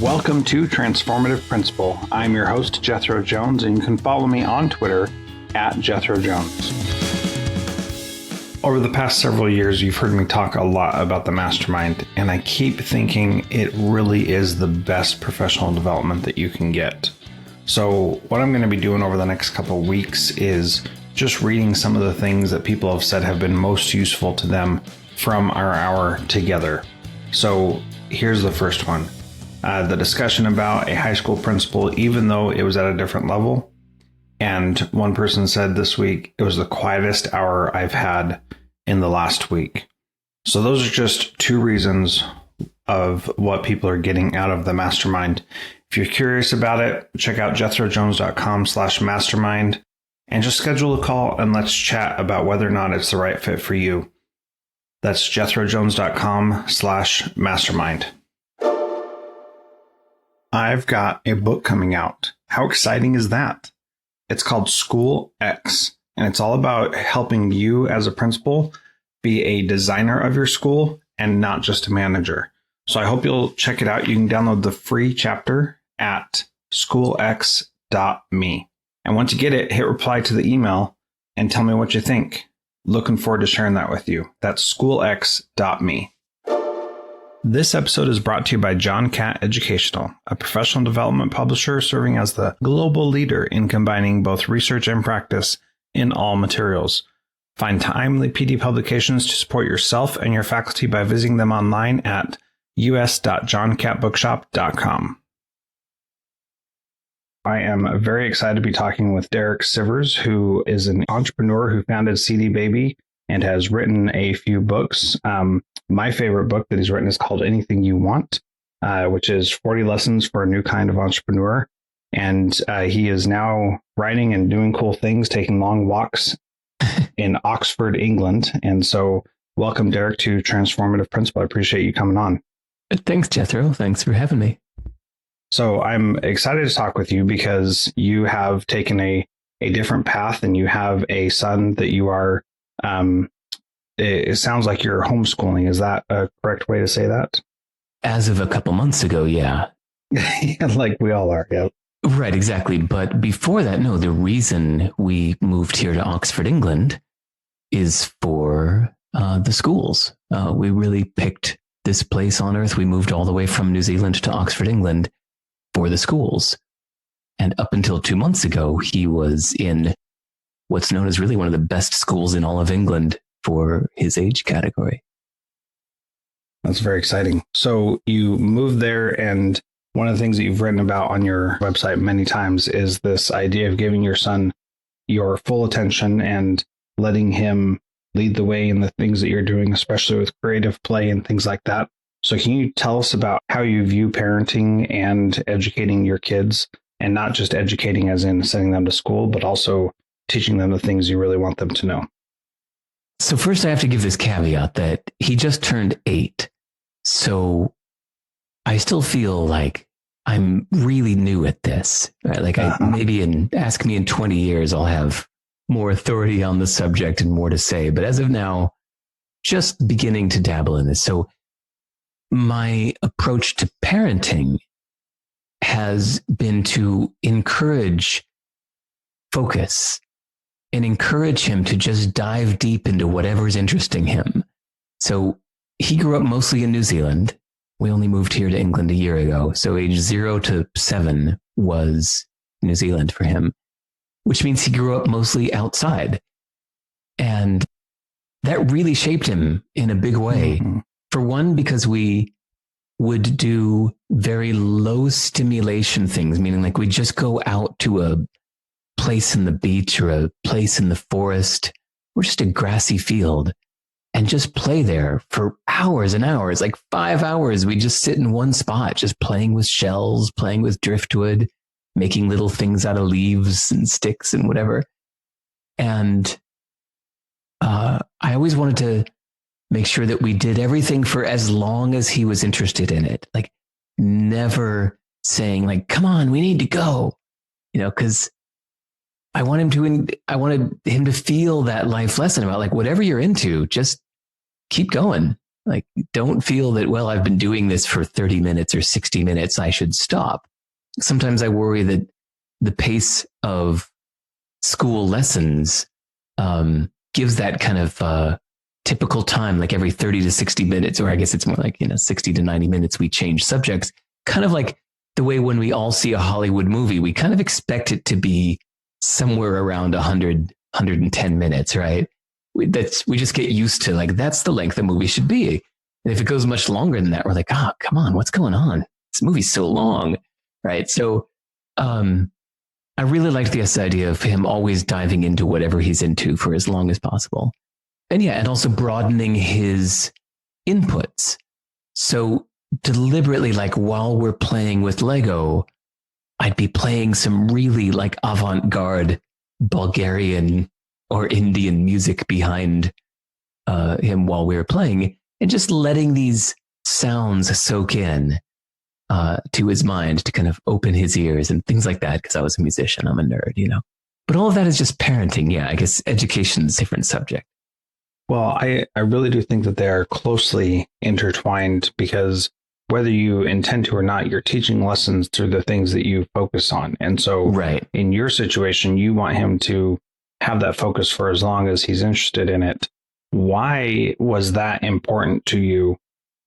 Welcome to Transformative Principal. I'm your host, Jethro Jones, and you can follow me on Twitter at Jethro Jones. Over the past several years, you've heard me talk a lot about the mastermind, and I keep thinking it really is the best professional development that you can get. So what I'm going to be doing over the next couple of weeks is just reading some of the things that people have said have been most useful to them from our hour together. So here's the first one. The discussion about a high school principal, even though it was at a different level. And one person said this week, it was the quietest hour I've had in the last week. So those are just two reasons of what people are getting out of the mastermind. If you're curious about it, check out jethrojones.com/mastermind and just schedule a call and let's chat about whether or not it's the right fit for you. That's jethrojones.com/mastermind. I've got a book coming out. How exciting is that? It's called School X, and it's all about helping you as a principal be a designer of your school and not just a manager. So I hope you'll check it out. You can download the free chapter at schoolx.me. And once you get it, hit reply to the email and tell me what you think. Looking forward to sharing that with you. That's schoolx.me. This episode is brought to you by John Catt Educational, a professional development publisher serving as the global leader in combining both research and practice in all materials. Find timely PD publications to support yourself and your faculty by visiting them online at us.johncattbookshop.com. I am very excited to be talking with Derek Sivers, who is an entrepreneur who founded CD Baby and has written a few books. My favorite book that he's written is called Anything You Want, which is 40 lessons for a new kind of entrepreneur. And he is now writing and doing cool things, taking long walks in Oxford, England. And so welcome, Derek, to Transformative Principal. I appreciate you coming on. Thanks, Jethro. Thanks for having me. So I'm excited to talk with you because you have taken a different path and you have a son that you are it sounds like you're homeschooling. Is that a correct way to say that? As of a couple months ago, yeah. Like we all are, yeah. Right, exactly. But before that, no, the reason we moved here to Oxford, England is for the schools. We really picked this place on earth. We moved all the way from New Zealand to Oxford, England for the schools. And up until 2 months ago, he was in what's known as really one of the best schools in all of England for his age category. That's very exciting. So you moved there, and one of the things that you've written about on your website many times is this idea of giving your son your full attention and letting him lead the way in the things that you're doing, especially with creative play and things like that. So can you tell us about how you view parenting and educating your kids, and not just educating as in sending them to school, but also teaching them the things you really want them to know? So first I have to give this caveat that he just turned 8. So I still feel like I'm really new at this, right? Like ask me in 20 years, I'll have more authority on the subject and more to say. But as of now, just beginning to dabble in this. So my approach to parenting has been to encourage focus and encourage him to just dive deep into whatever's interesting him. So he grew up mostly in New Zealand. We only moved here to England a year ago. So age 0 to 7 was New Zealand for him, which means he grew up mostly outside. And that really shaped him in a big way. Mm-hmm. For one, because we would do very low stimulation things, meaning like we just go out to a place in the beach or a place in the forest or just a grassy field and just play there for hours and hours, like 5 hours. We just sit in one spot, just playing with shells, playing with driftwood, making little things out of leaves and sticks and whatever. And I always wanted to make sure that we did everything for as long as he was interested in it. Like never saying like, come on, we need to go, because I wanted him to feel that life lesson about like, whatever you're into, just keep going. Like, don't feel that, well, I've been doing this for 30 minutes or 60 minutes, I should stop. Sometimes I worry that the pace of school lessons gives that kind of typical time, like every 30 to 60 minutes, or I guess it's more like, 60 to 90 minutes, we change subjects, kind of like the way when we all see a Hollywood movie, we kind of expect it to be somewhere around 100, 110 minutes, right? We just get used to, like, that's the length the movie should be. And if it goes much longer than that, we're like, oh, come on, what's going on? This movie's so long, right? So I really liked this idea of him always diving into whatever he's into for as long as possible. And also broadening his inputs. So deliberately, like while we're playing with Lego, I'd be playing some really like avant-garde Bulgarian or Indian music behind him while we were playing, and just letting these sounds soak in to his mind to kind of open his ears and things like that. Because I was a musician, I'm a nerd, But all of that is just parenting. Yeah, I guess education's a different subject. Well, I really do think that they are closely intertwined, because whether you intend to or not, you're teaching lessons through the things that you focus on. And so right. In your situation, you want him to have that focus for as long as he's interested in it. Why was that important to you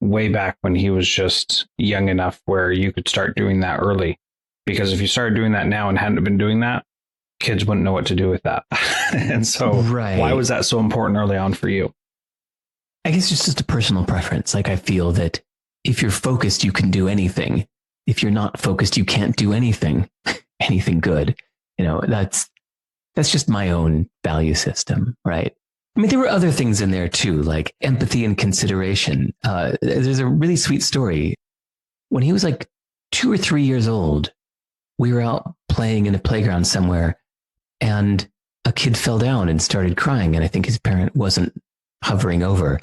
way back when he was just young enough where you could start doing that early? Because if you started doing that now and hadn't been doing that, kids wouldn't know what to do with that. And so Why was that so important early on for you? I guess it's just a personal preference. Like, I feel that if you're focused, you can do anything. If you're not focused, you can't do anything, anything good. That's just my own value system, right? I mean, there were other things in there too, like empathy and consideration. There's a really sweet story. When he was like 2 or 3 years old, we were out playing in a playground somewhere, and a kid fell down and started crying. And I think his parent wasn't hovering over.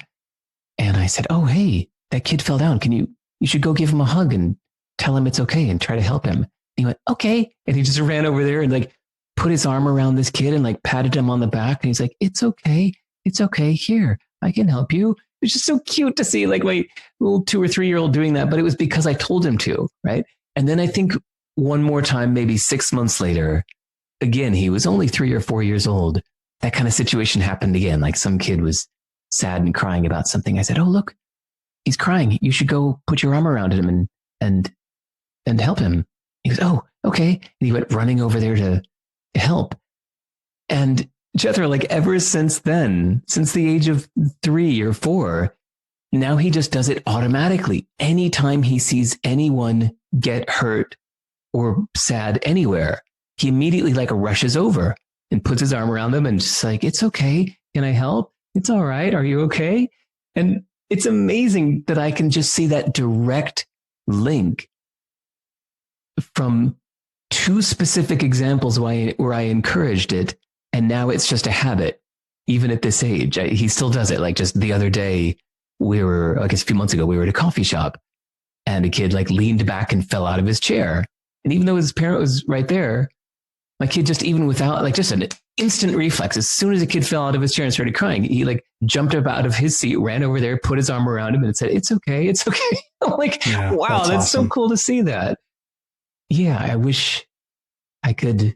And I said, oh, hey, that kid fell down. You should go give him a hug and tell him it's okay and try to help him. And he went, okay. And he just ran over there and like put his arm around this kid and like patted him on the back. And he's like, it's okay. It's okay. Here, I can help you. It's just so cute to see like my little 2 or 3 year old doing that. But it was because I told him to, right? And then I think one more time, maybe 6 months later, again, he was only 3 or 4 years old. That kind of situation happened again. Like some kid was sad and crying about something. I said, oh, look, he's crying. You should go put your arm around him and help him. He goes, oh, okay. And he went running over there to help. And Jethro, like ever since then, since the age of 3 or 4, now he just does it automatically. Anytime he sees anyone get hurt or sad anywhere, he immediately like rushes over and puts his arm around them and just like, it's okay. Can I help? It's all right. Are you okay? And it's amazing that I can just see that direct link from 2 specific examples where I encouraged it. And now it's just a habit, even at this age. He still does it. Like just the other day, I guess a few months ago, we were at a coffee shop and a kid like leaned back and fell out of his chair. And even though his parent was right there, my kid just even without like just an instant reflex, as soon as a kid fell out of his chair and started crying, he like jumped up out of his seat, ran over there, put his arm around him and said, it's okay. It's okay. I'm like, yeah, wow, that's awesome. So cool to see that. Yeah. I wish I could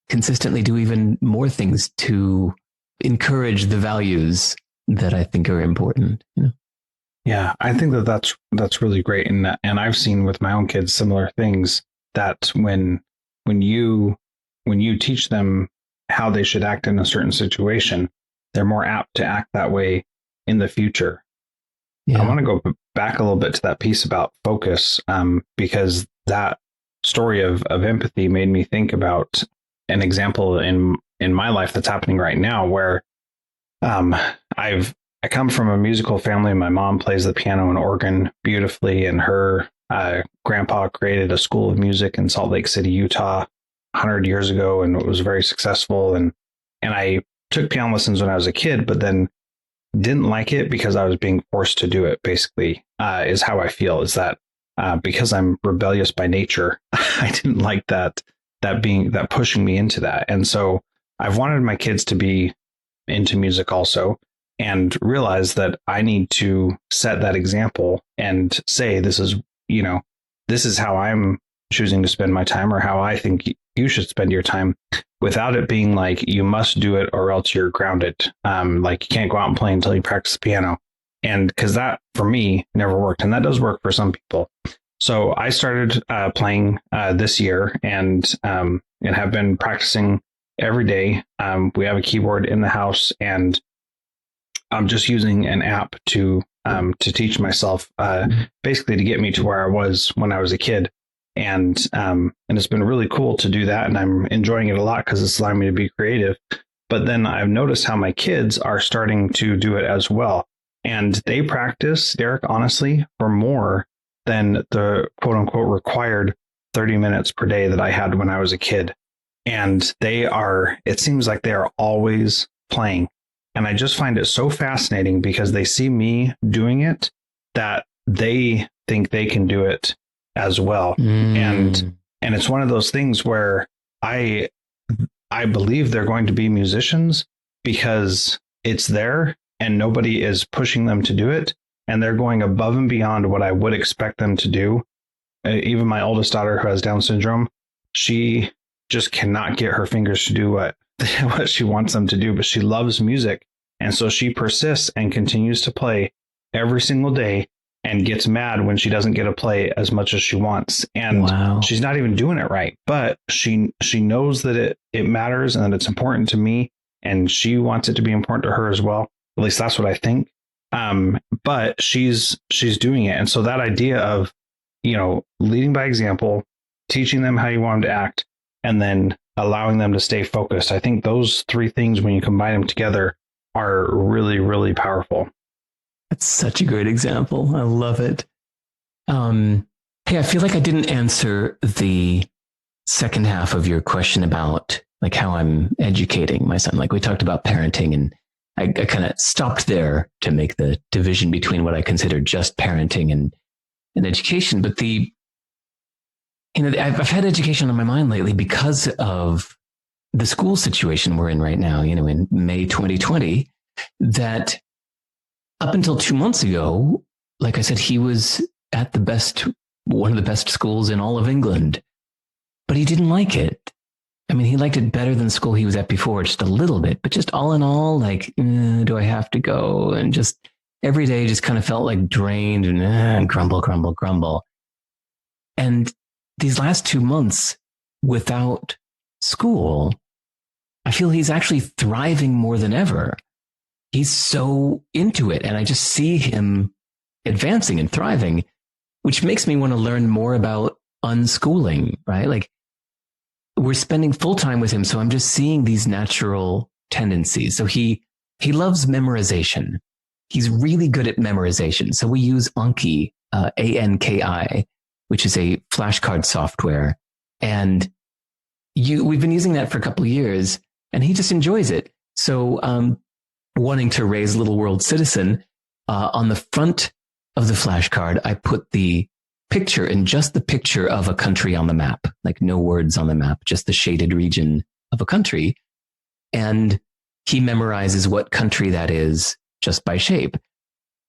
consistently do even more things to encourage the values that I think are important. Yeah, I think that's really great. And I've seen with my own kids similar things, that when you teach them how they should act in a certain situation, they're more apt to act that way in the future. Yeah. I want to go back a little bit to that piece about focus, because that story of empathy made me think about an example in my life that's happening right now, where I come from a musical family. My mom plays the piano and organ beautifully, and her grandpa created a school of music in Salt Lake City, Utah, 100 years ago, and it was very successful. And I took piano lessons when I was a kid, but then didn't like it because I was being forced to do it. Basically, is how I feel. Is that because I'm rebellious by nature, I didn't like that pushing me into that. And so I've wanted my kids to be into music also. and realize that I need to set that example and say, this is, this is how I'm choosing to spend my time, or how I think you should spend your time, without it being like, you must do it or else you're grounded. Like you can't go out and play until you practice the piano. And because that for me never worked. And that does work for some people. So I started playing this year and have been practicing every day. We have a keyboard in the house, and I'm just using an app to teach myself, basically to get me to where I was when I was a kid. And it's been really cool to do that. And I'm enjoying it a lot because it's allowing me to be creative. But then I've noticed how my kids are starting to do it as well. And they practice, Derek, honestly, for more than the quote unquote required 30 minutes per day that I had when I was a kid. And it seems like they are always playing. And I just find it so fascinating because they see me doing it, that they think they can do it as well. And it's one of those things where I believe they're going to be musicians because it's there and nobody is pushing them to do it. And they're going above and beyond what I would expect them to do. Even my oldest daughter, who has Down syndrome, she just cannot get her fingers to do what she wants them to do, but she loves music. And so she persists and continues to play every single day, and gets mad when she doesn't get to play as much as she wants. And She's not even doing it right, but she knows that it matters and that it's important to me, and she wants it to be important to her as well. At least that's what I think. But she's doing it. And so that idea of, leading by example, teaching them how you want them to act, and then allowing them to stay focused. I think those three things, when you combine them together, are really, really powerful. That's such a great example. I love it. Hey, I feel like I didn't answer the second half of your question about like how I'm educating my son. Like we talked about parenting, and I kind of stopped there to make the division between what I consider just parenting and education. But I've had education on my mind lately because of the school situation we're in right now, in May 2020, that up until 2 months ago, like I said, he was at one of the best schools in all of England, but he didn't like it. I mean, he liked it better than the school he was at before, just a little bit, but just all in all, like, do I have to go? And just every day just kind of felt like drained and grumble. And these last 2 months without school, I feel he's actually thriving more than ever. He's so into it, and I just see him advancing and thriving, which makes me want to learn more about unschooling, right? Like we're spending full time with him, so I'm just seeing these natural tendencies. So he loves memorization. He's really good at memorization. So we use Anki, Anki, which is a flashcard software, and we've been using that for a couple of years, and he just enjoys it. So, wanting to raise Little World Citizen, on the front of the flashcard, I put the picture, and just the picture of a country on the map, like no words on the map, just the shaded region of a country. And he memorizes what country that is just by shape.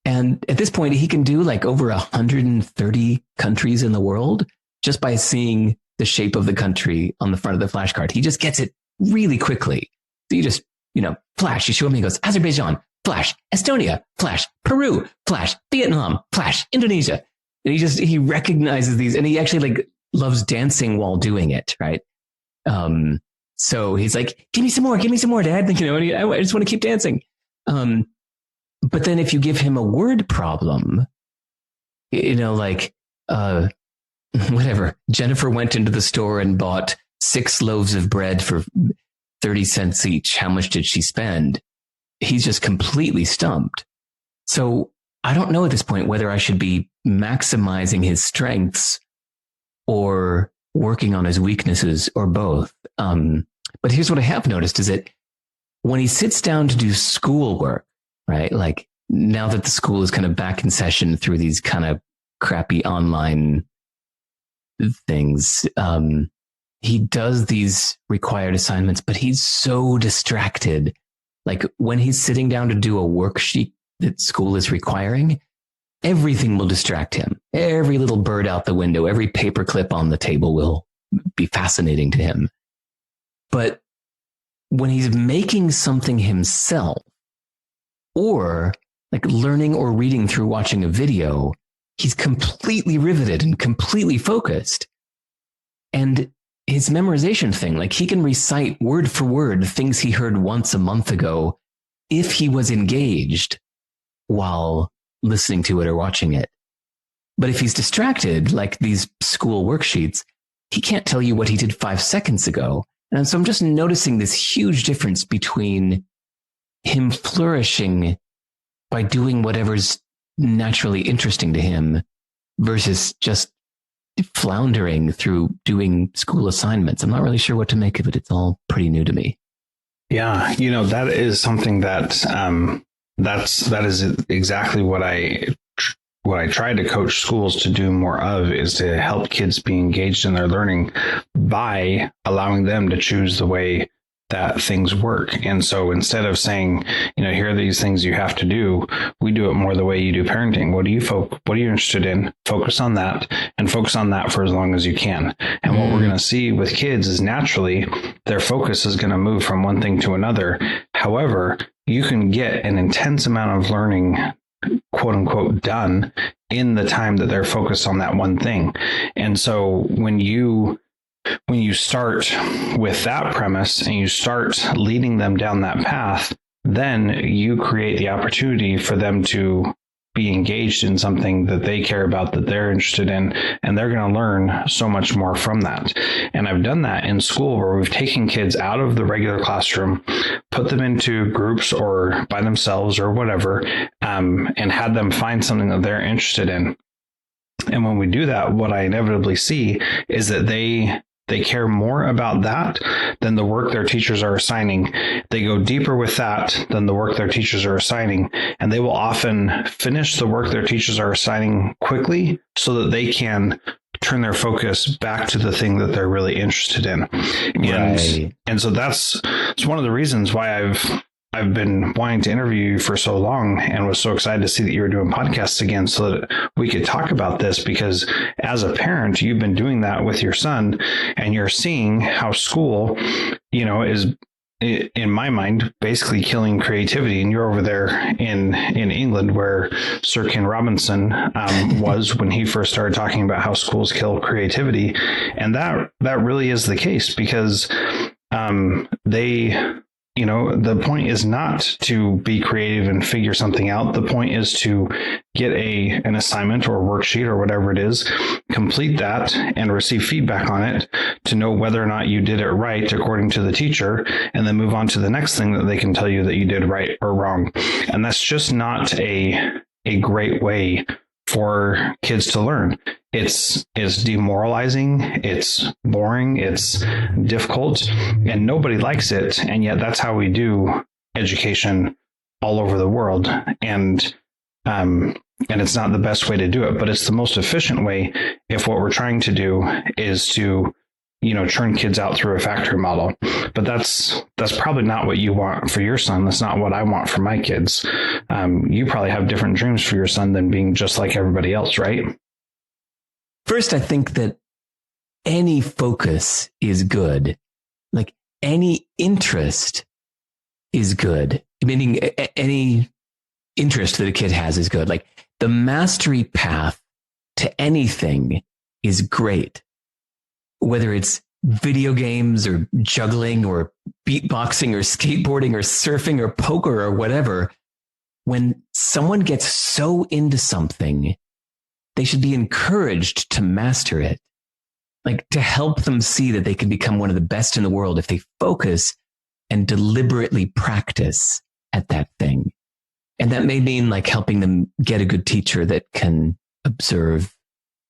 And at this point, he can do like over 130 countries in the world just by seeing the shape of the country on the front of the flashcard. He just gets it really quickly. So you just, flash, you show him, he goes, Azerbaijan, flash, Estonia, flash, Peru, flash, Vietnam, flash, Indonesia. And he recognizes these, and he actually like loves dancing while doing it. Right. So he's like, give me some more, Dad. And I just want to keep dancing. But then if you give him a word problem, whatever, Jennifer went into the store and bought 6 loaves of bread for 30 cents each. How much did she spend? He's just completely stumped. So I don't know at this point whether I should be maximizing his strengths or working on his weaknesses, or both. But here's what I have noticed is that when he sits down to do schoolwork, right? Like now that the school is kind of back in session through these kind of crappy online things, he does these required assignments, but he's so distracted Like when he's sitting down to do a worksheet that school is requiring, everything will distract him. Every little bird out the window, every paperclip on the table will be fascinating to him. But when he's making something himself, or like learning or reading through watching a video, he's completely riveted and completely focused. And his memorization thing, like he can recite word for word things he heard once a month ago if he was engaged while listening to it or watching it. But if he's distracted, like these school worksheets, he can't tell you what he did 5 seconds ago. And so I'm just noticing this huge difference between him flourishing by doing whatever's naturally interesting to him versus just floundering through doing school assignments. I'm not really sure what to make of it. It's all pretty new to me. Yeah, that is something that that is exactly what I try to coach schools to do more of, is to help kids be engaged in their learning by allowing them to choose the way that things work. And so instead of saying, here are these things you have to do, we do it more the way you do parenting. What are you interested in? Focus on that, and focus on that for as long as you can. And what we're going to see with kids is naturally their focus is going to move from one thing to another. However, you can get an intense amount of learning, quote unquote, done in the time that they're focused on that one thing. And so when you start with that premise and you start leading them down that path, then you create the opportunity for them to be engaged in something that they care about, that they're interested in, and they're going to learn so much more from that. And I've done that in school where we've taken kids out of the regular classroom, put them into groups or by themselves or whatever, and had them find something that they're interested in. And when we do that, what I inevitably see is that they care more about that than the work their teachers are assigning. They go deeper with that than the work their teachers are assigning. And they will often finish the work their teachers are assigning quickly so that they can turn their focus back to the thing that they're really interested in. And so it's one of the reasons why I've been wanting to interview you for so long, and was so excited to see that you were doing podcasts again so that we could talk about this, because as a parent, you've been doing that with your son, and you're seeing how school, is, in my mind, basically killing creativity. And you're over there in England where Sir Ken Robinson was when he first started talking about how schools kill creativity. And that really is the case, because the point is not to be creative and figure something out. The point is to get an assignment or a worksheet or whatever it is, complete that and receive feedback on it to know whether or not you did it right according to the teacher, and then move on to the next thing that they can tell you that you did right or wrong. And that's just not a great way for kids to learn. It's demoralizing, it's boring, it's difficult, and nobody likes it. And yet that's how we do education all over the world. And it's not the best way to do it, but it's the most efficient way if what we're trying to do is to churn kids out through a factory model. But that's probably not what you want for your son. That's not what I want for my kids. You probably have different dreams for your son than being just like everybody else, right? First, I think that any focus is good. Like any interest is good. Meaning any interest that a kid has is good. Like the mastery path to anything is great. Whether it's video games or juggling or beatboxing or skateboarding or surfing or poker or whatever, when someone gets so into something, they should be encouraged to master it. Like to help them see that they can become one of the best in the world if they focus and deliberately practice at that thing. And that may mean like helping them get a good teacher that can observe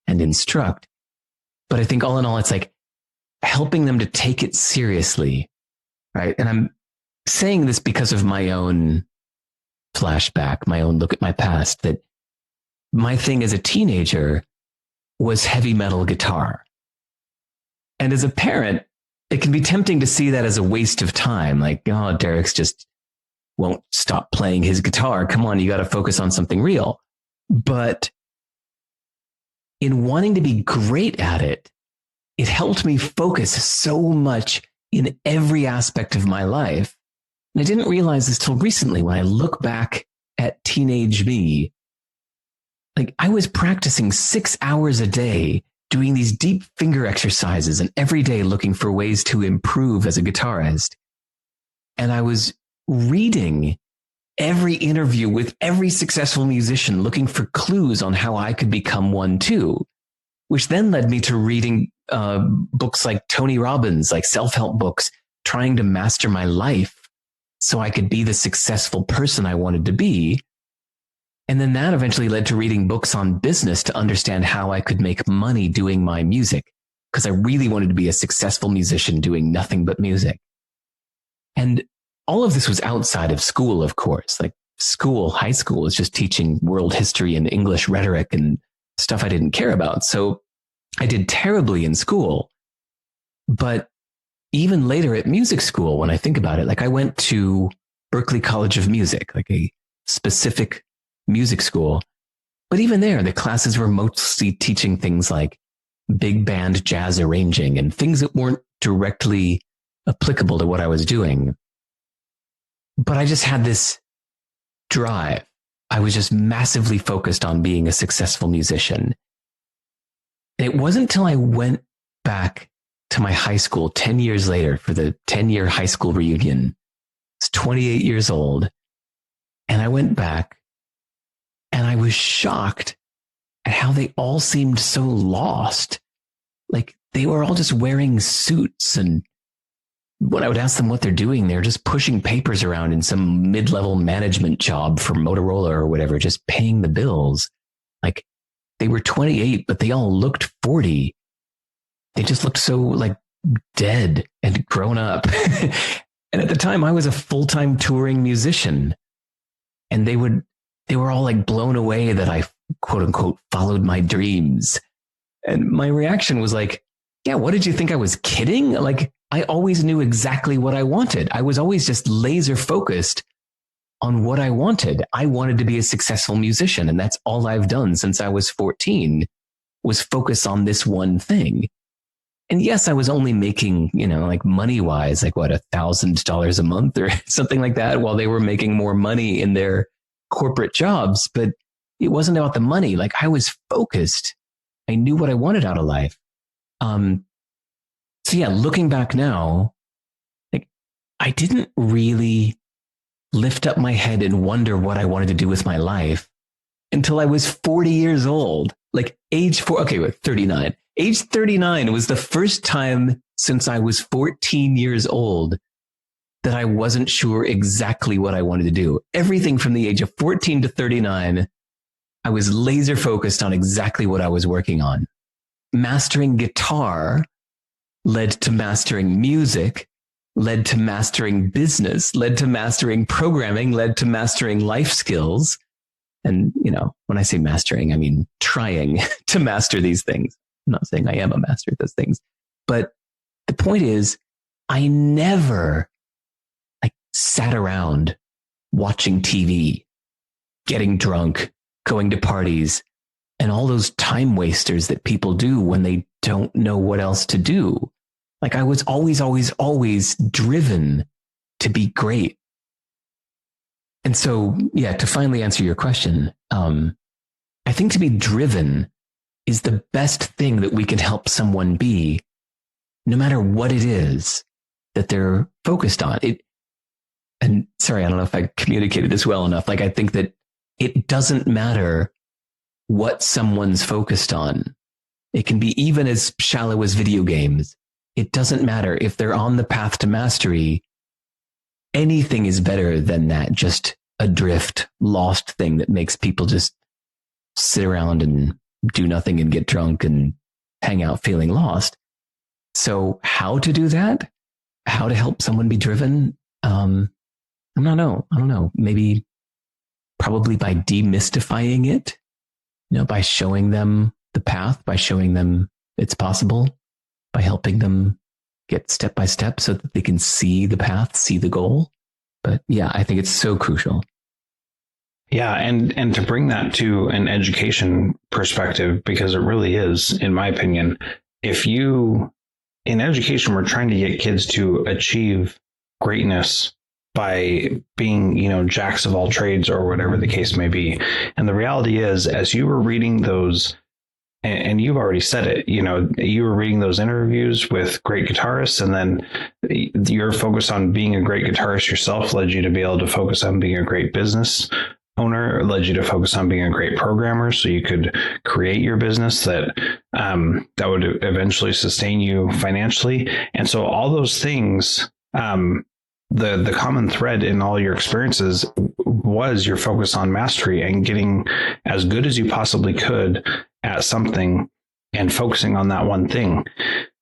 and instruct. But I think all in all, it's like helping them to take it seriously, right? And I'm saying this because of my own flashback, my own look at my past, that my thing as a teenager was heavy metal guitar. And as a parent, it can be tempting to see that as a waste of time. Like, oh, Derek's just won't stop playing his guitar. Come on, you got to focus on something real. But in wanting to be great at it, it helped me focus so much in every aspect of my life. And I didn't realize this till recently when I look back at teenage me. Like, I was practicing 6 hours a day, doing these deep finger exercises and every day looking for ways to improve as a guitarist. And I was reading every interview with every successful musician, looking for clues on how I could become one too, which then led me to reading books like Tony Robbins, like self-help books, trying to master my life so I could be the successful person I wanted to be. And then that eventually led to reading books on business to understand how I could make money doing my music, because I really wanted to be a successful musician doing nothing but music. And all of this was outside of school, of course. Like, school, high school, is just teaching world history and English rhetoric and stuff I didn't care about. So I did terribly in school. But even later at music school, when I think about it, like, I went to Berklee College of Music, like a specific music school. But even there, the classes were mostly teaching things like big band jazz arranging and things that weren't directly applicable to what I was doing. But I just had this drive. I was just massively focused on being a successful musician. And it wasn't until I went back to my high school 10 years later for the 10-year high school reunion. I was 28 years old. And I went back and I was shocked at how they all seemed so lost. Like, they were all just wearing suits, and when I would ask them what they're doing, they're just pushing papers around in some mid-level management job for Motorola or whatever, just paying the bills. Like, they were 28, but they all looked 40. They just looked so like dead and grown up. And at the time, I was a full-time touring musician, and they were all like blown away that I, quote unquote, followed my dreams. And my reaction was like, yeah, what did you think? I was kidding? Like, I always knew exactly what I wanted. I was always just laser focused on what I wanted. I wanted to be a successful musician. And that's all I've done since I was 14, was focus on this one thing. And yes, I was only making, like money wise, like what, $1,000 a month or something like that, while they were making more money in their corporate jobs. But it wasn't about the money. Like, I was focused. I knew what I wanted out of life. So yeah, looking back now, like, I didn't really lift up my head and wonder what I wanted to do with my life until I was 40 years old, like age 39. Age 39 was the first time since I was 14 years old that I wasn't sure exactly what I wanted to do. Everything from the age of 14 to 39, I was laser focused on exactly what I was working on. Mastering guitar led to mastering music, led to mastering business, led to mastering programming, led to mastering life skills. And, when I say mastering, I mean trying to master these things. I'm not saying I am a master at those things. But the point is, I never sat around watching TV, getting drunk, going to parties, and all those time wasters that people do when they don't know what else to do. Like, I was always, always, always driven to be great. And so, yeah, to finally answer your question, I think to be driven is the best thing that we can help someone be, no matter what it is that they're focused on. And sorry, I don't know if I communicated this well enough. Like, I think that it doesn't matter what someone's focused on. It can be even as shallow as video games. It doesn't matter if they're on the path to mastery. Anything is better than that just adrift, lost thing that makes people just sit around and do nothing and get drunk and hang out feeling lost. So how to do that? How to help someone be driven? I don't know. Maybe probably by demystifying it, by showing them the path, by showing them it's possible, by helping them get step by step so that they can see the path, see the goal. But yeah, I think it's so crucial. Yeah, and to bring that to an education perspective, because it really is, in my opinion, if you in education, we're trying to get kids to achieve greatness by being, jacks of all trades or whatever the case may be. And the reality is, as you were reading those, and you've already said it, you were reading those interviews with great guitarists, and then your focus on being a great guitarist yourself led you to be able to focus on being a great business owner, led you to focus on being a great programmer so you could create your business that would eventually sustain you financially. And so all those things, the common thread in all your experiences was your focus on mastery and getting as good as you possibly could at something and focusing on that one thing.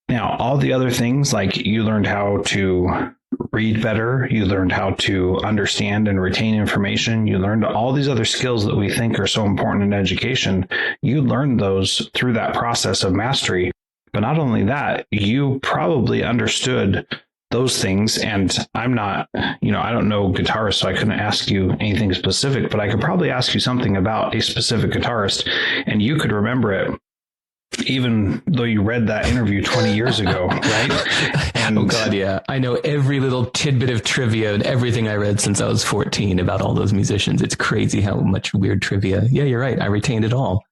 Now, all the other things, like you learned how to read better, you learned how to understand and retain information, you learned all these other skills that we think are so important in education. You learned those through that process of mastery. But not only that, you probably understood those things. And I'm not, I don't know guitarists, so I couldn't ask you anything specific, but I could probably ask you something about a specific guitarist and you could remember it, even though you read that interview 20 years ago, right? And oh God, yeah. I know every little tidbit of trivia and everything I read since I was 14 about all those musicians. It's crazy how much weird trivia. Yeah, you're right. I retained it all.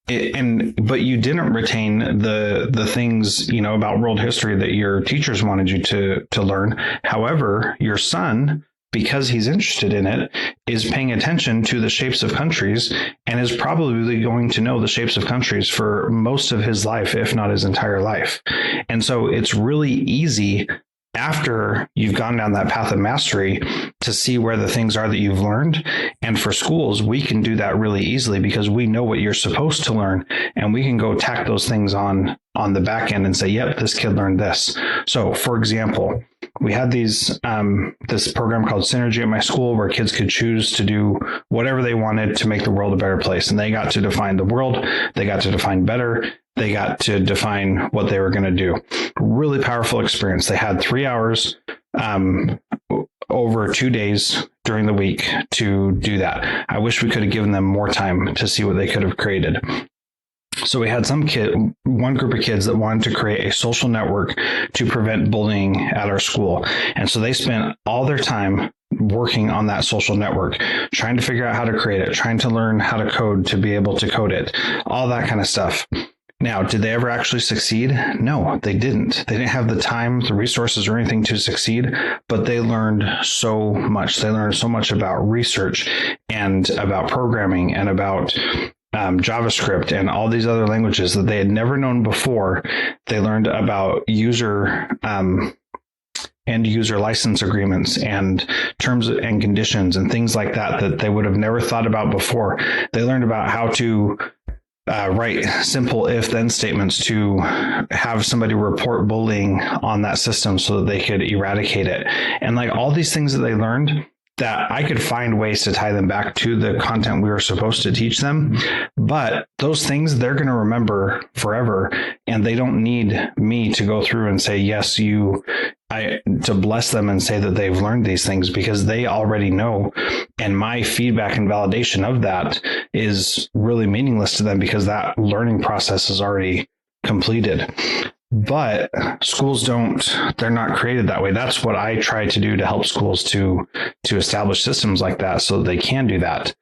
But you didn't retain the things, about world history that your teachers wanted you to learn. However, your son, because he's interested in it, is paying attention to the shapes of countries and is probably going to know the shapes of countries for most of his life, if not his entire life. And so it's really easy after you've gone down that path of mastery to see where the things are that you've learned. And for schools, we can do that really easily because we know what you're supposed to learn and we can go tack those things on the back end and say, yep, this kid learned this. So for example, we had this program called Synergy at my school where kids could choose to do whatever they wanted to make the world a better place. And they got to define the world. They got to define better. They got to define what they were going to do. Really powerful experience. They had 3 hours over 2 days during the week to do that. I wish we could have given them more time to see what they could have created. So we had one group of kids that wanted to create a social network to prevent bullying at our school. And so they spent all their time working on that social network, trying to figure out how to create it, trying to learn how to code to be able to code it, all that kind of stuff. Now, did they ever actually succeed? No, they didn't. They didn't have the time, the resources, or anything to succeed, but they learned so much. They learned so much about research and about programming and about JavaScript and all these other languages that they had never known before. They learned about end user license agreements and terms and conditions and things like that they would have never thought about before. They learned about how to write simple if-then statements to have somebody report bullying on that system so that they could eradicate it. And like all these things that they learned, that I could find ways to tie them back to the content we were supposed to teach them. But those things they're going to remember forever. And they don't need me to go through and say, yes, to bless them and say that they've learned these things because they already know. And my feedback and validation of that is really meaningless to them because that learning process is already completed. But schools they're not created that way. That's what I try to do to help schools to establish systems like that so that they can do that.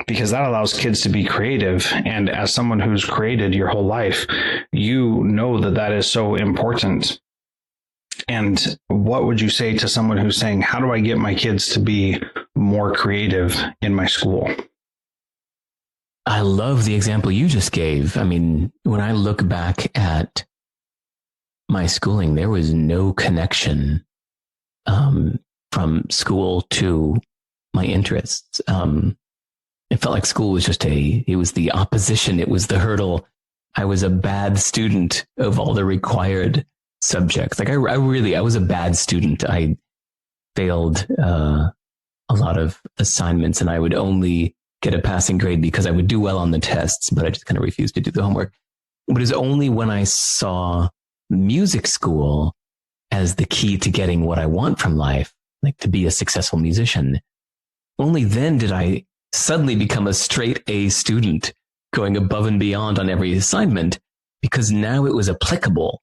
Because that allows kids to be creative. And as someone who's created your whole life, you know that is so important. And what would you say to someone who's saying, how do I get my kids to be more creative in my school? I love the example you just gave. I mean, when I look back at my schooling, there was no connection from school to my interests. It felt like school was it was the opposition. It was the hurdle. I was a bad student of all the required subjects. Like I was a bad student. I failed a lot of assignments and I would only get a passing grade because I would do well on the tests, but I just kind of refused to do the homework. But it was only when I saw music school as the key to getting what I want from life like to be a successful musician. Only then did I suddenly become a straight A student, going above and beyond on every assignment, because now it was applicable.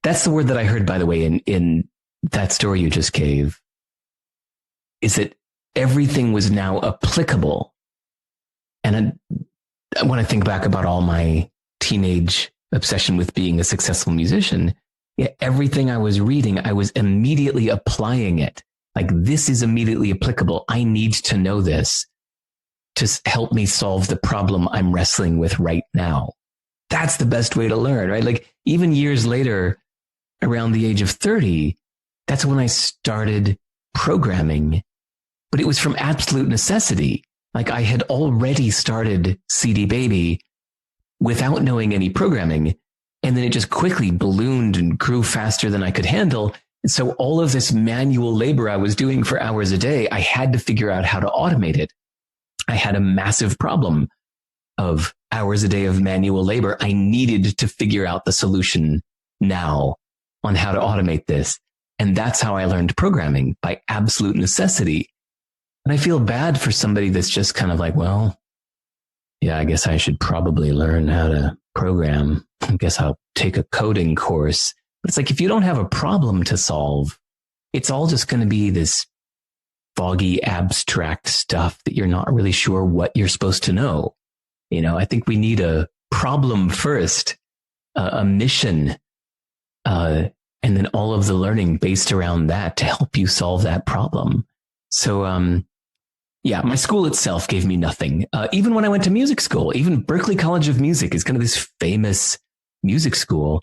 That's the word that I heard, by the way, in that story you just gave, is that everything was now applicable. And when I think back about all my teenage obsession with being a successful musician, yeah, everything I was reading, I was immediately applying it. Like, this is immediately applicable. I need to know this to help me solve the problem I'm wrestling with right now. That's the best way to learn, right? Like, even years later, around the age of 30, that's when I started programming, but it was from absolute necessity. Like, I had already started CD Baby without knowing any programming. And then it just quickly ballooned and grew faster than I could handle. And so all of this manual labor I was doing for hours a day, I had to figure out how to automate it. I had a massive problem of hours a day of manual labor. I needed to figure out the solution now on how to automate this. And that's how I learned programming, by absolute necessity. And I feel bad for somebody that's just kind of like, well, yeah, I guess I should probably learn how to program. I guess I'll take a coding course. But it's like, if you don't have a problem to solve, it's all just going to be this foggy, abstract stuff that you're not really sure what you're supposed to know. You know, I think we need a problem first, a mission, and then all of the learning based around that to help you solve that problem. So, yeah, my school itself gave me nothing. Even when I went to music school, even Berklee College of Music is kind of this famous music school.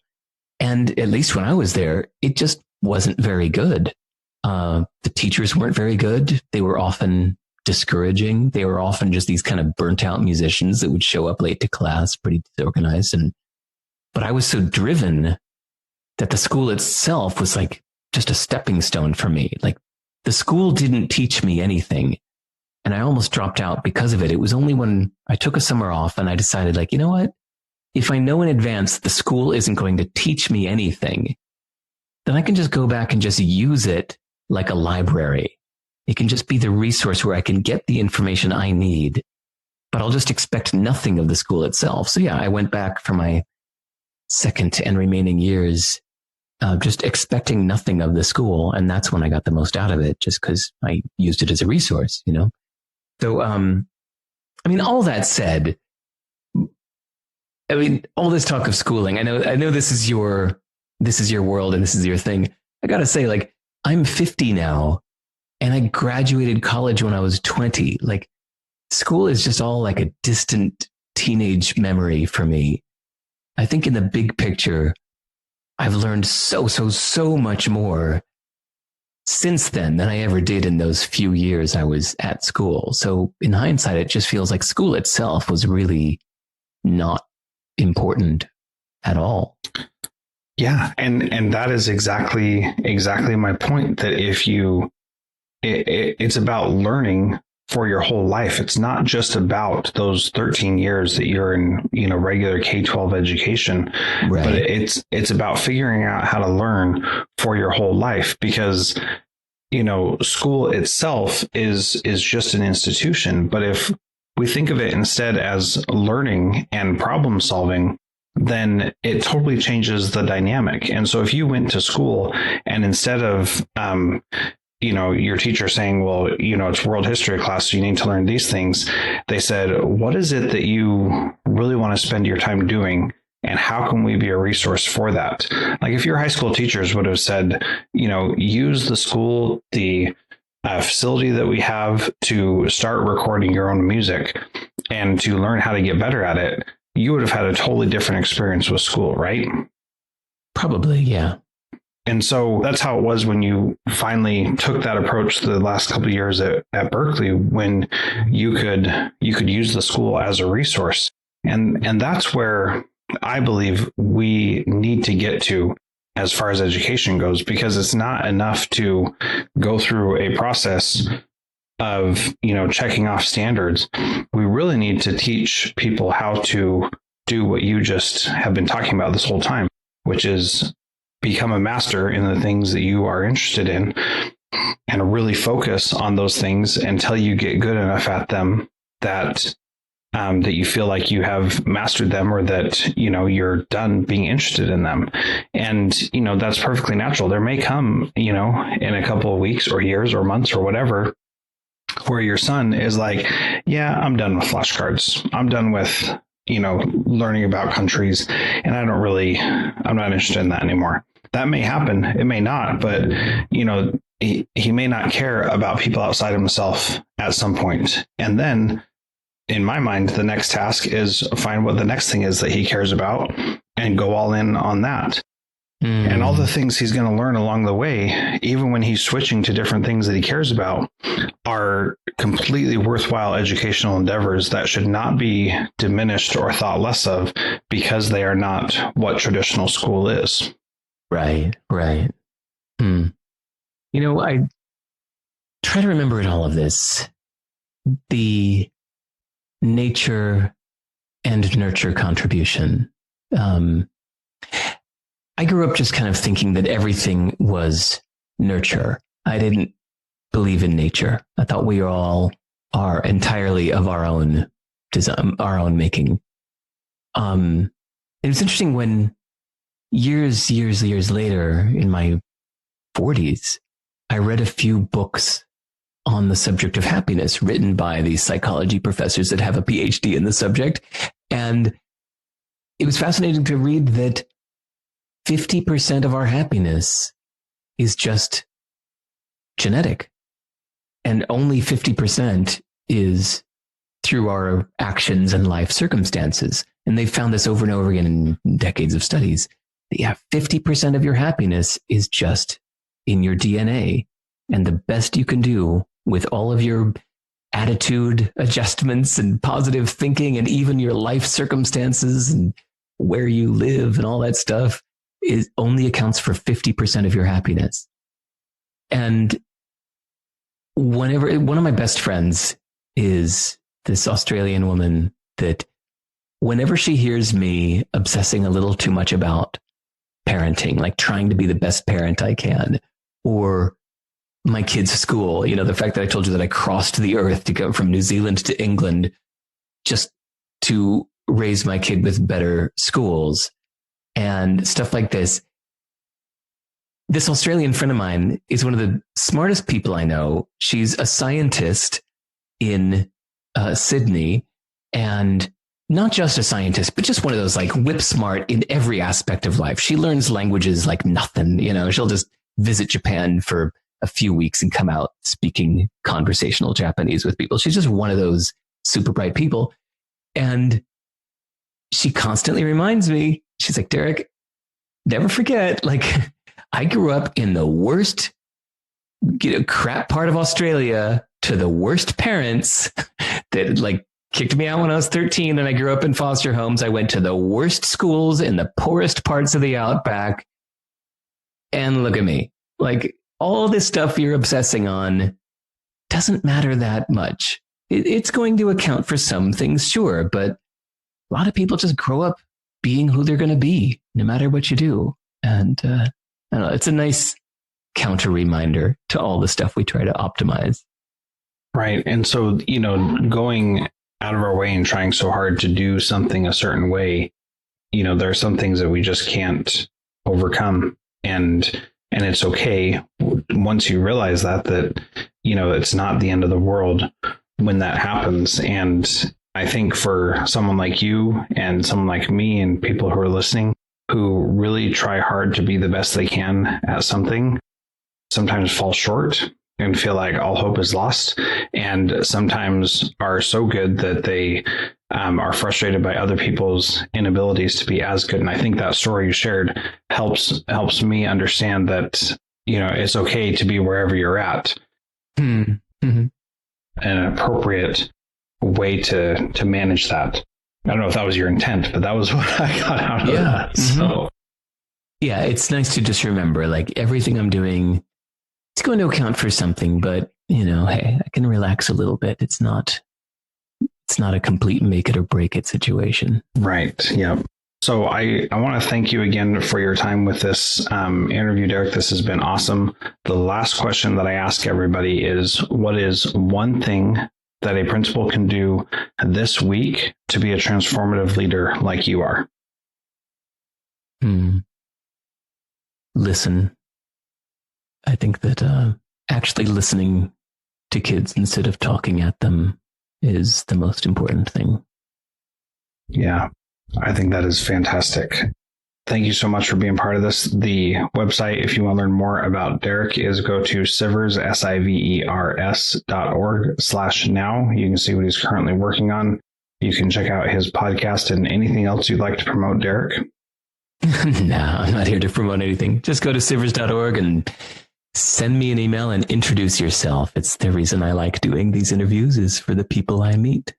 And at least when I was there, it just wasn't very good. The teachers weren't very good. They were often discouraging. They were often just these kind of burnt out musicians that would show up late to class, pretty disorganized. But I was so driven that the school itself was like just a stepping stone for me. Like, the school didn't teach me anything. And I almost dropped out because of it. It was only when I took a summer off and I decided, like, you know what? If I know in advance the school isn't going to teach me anything, then I can just go back and just use it like a library. It can just be the resource where I can get the information I need, but I'll just expect nothing of the school itself. So yeah, I went back for my second and remaining years, just expecting nothing of the school. And that's when I got the most out of it, just because I used it as a resource, you know? So, I mean, all that said, I mean, all this talk of schooling, I know this is your world and this is your thing. I got to say, like, I'm 50 now and I graduated college when I was 20. Like, school is just all like a distant teenage memory for me. I think in the big picture, I've learned so much more since then than I ever did in those few years I was at school. So in hindsight, it just feels like school itself was really not important at all. Yeah. And that is exactly my point, that it's about learning for your whole life. It's not just about those 13 years that you're in, regular K-12 education, right? But it's about figuring out how to learn for your whole life, because, school itself is just an institution. But if we think of it instead as learning and problem solving, then it totally changes the dynamic. And so if you went to school and instead of, your teacher saying, well, it's world history class, so you need to learn these things, they said, what is it that you really want to spend your time doing? And how can we be a resource for that? Like, if your high school teachers would have said, use the school, the facility that we have to start recording your own music and to learn how to get better at it, you would have had a totally different experience with school, right? Probably, yeah. And so that's how it was when you finally took that approach the last couple of years at Berklee, when you could use the school as a resource. And that's where I believe we need to get to as far as education goes, because it's not enough to go through a process of, checking off standards. We really need to teach people how to do what you just have been talking about this whole time, which is become a master in the things that you are interested in and really focus on those things until you get good enough at them that that you feel like you have mastered them, or that, you're done being interested in them. And, that's perfectly natural. There may come, in a couple of weeks or years or months or whatever, where your son is like, yeah, I'm done with flashcards. I'm done with, learning about countries, and I'm not interested in that anymore. That may happen. It may not, but, he may not care about people outside himself at some point. And then, in my mind, the next task is find what the next thing is that he cares about and go all in on that. And all the things he's going to learn along the way, even when he's switching to different things that he cares about, are completely worthwhile educational endeavors that should not be diminished or thought less of because they are not what traditional school is. Right. I try to remember in all of this the nature and nurture contribution. I grew up just kind of thinking that everything was nurture. I didn't believe in nature. I thought we all are entirely of our own design, our own making. It was interesting when years later, in my 40s, I read a few books on the subject of happiness written by these psychology professors that have a PhD in the subject. And it was fascinating to read that 50% of our happiness is just genetic, and only 50% is through our actions and life circumstances. And they found this over and over again in decades of studies. Yeah, 50% of your happiness is just in your DNA. And the best you can do with all of your attitude adjustments and positive thinking and even your life circumstances and where you live and all that stuff is only accounts for 50% of your happiness. And one of my best friends is this Australian woman that whenever she hears me obsessing a little too much about parenting, like trying to be the best parent I can, or my kid's school, the fact that I told you that I crossed the earth to go from New Zealand to England just to raise my kid with better schools and stuff like this. This Australian friend of mine is one of the smartest people I know. She's a scientist in Sydney, and not just a scientist, but just one of those like whip smart in every aspect of life. She learns languages like nothing. She'll just visit Japan for a few weeks and come out speaking conversational Japanese with people. She's just one of those super bright people. And she constantly reminds me, she's like, Derek, never forget, like, I grew up in the worst, crap part of Australia to the worst parents that like kicked me out when I was 13, and I grew up in foster homes. I went to the worst schools in the poorest parts of the outback. And look at me. Like, all this stuff you're obsessing on doesn't matter that much. It's going to account for some things, sure, but a lot of people just grow up being who they're going to be, no matter what you do. And I don't know, it's a nice counter reminder to all the stuff we try to optimize. Right. And so, going out of our way and trying so hard to do something a certain way, there are some things that we just can't overcome. And it's okay once you realize that, it's not the end of the world when that happens. And I think for someone like you and someone like me and people who are listening who really try hard to be the best they can at something, sometimes fall short and feel like all hope is lost, and sometimes are so good that they are frustrated by other people's inabilities to be as good. And I think that story you shared helps me understand that, it's okay to be wherever you're at. Mm-hmm. An appropriate way to manage that. I don't know if that was your intent, but that was what I got out of that. Mm-hmm. So yeah, it's nice to just remember, like, everything I'm doing, it's going to account for something, but hey, I can relax a little bit. It's not a complete make it or break it situation. Right. Yeah. So I want to thank you again for your time with this interview, Derek. This has been awesome. The last question that I ask everybody is, what is one thing that a principal can do this week to be a transformative leader like you are? Listen. I think that actually listening to kids instead of talking at them is the most important thing. Yeah, I think that is fantastic. Thank you so much for being part of this. The website, if you want to learn more about Derek, is go to Sivers, SIVERS.org/now. You can see what he's currently working on. You can check out his podcast and anything else you'd like to promote, Derek. No, I'm not here to promote anything. Just go to Sivers.org and send me an email and introduce yourself. It's the reason I like doing these interviews, is for the people I meet.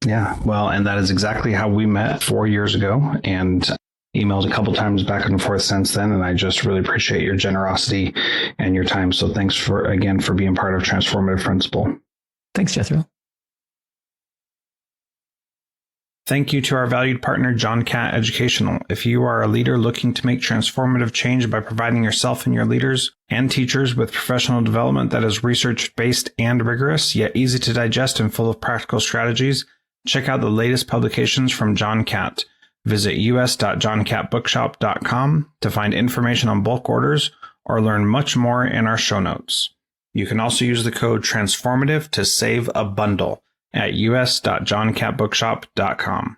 Yeah, well, and that is exactly how we met 4 years ago, and emailed a couple times back and forth since then. And I just really appreciate your generosity and your time. So thanks for being part of Transformative Principal. Thanks, Jethro. Thank you to our valued partner, John Catt Educational. If you are a leader looking to make transformative change by providing yourself and your leaders and teachers with professional development that is research-based and rigorous, yet easy to digest and full of practical strategies, check out the latest publications from John Catt. Visit us.johncattbookshop.com to find information on bulk orders or learn much more in our show notes. You can also use the code TRANSFORMATIVE to save a bundle at us.johncattbookshop.com.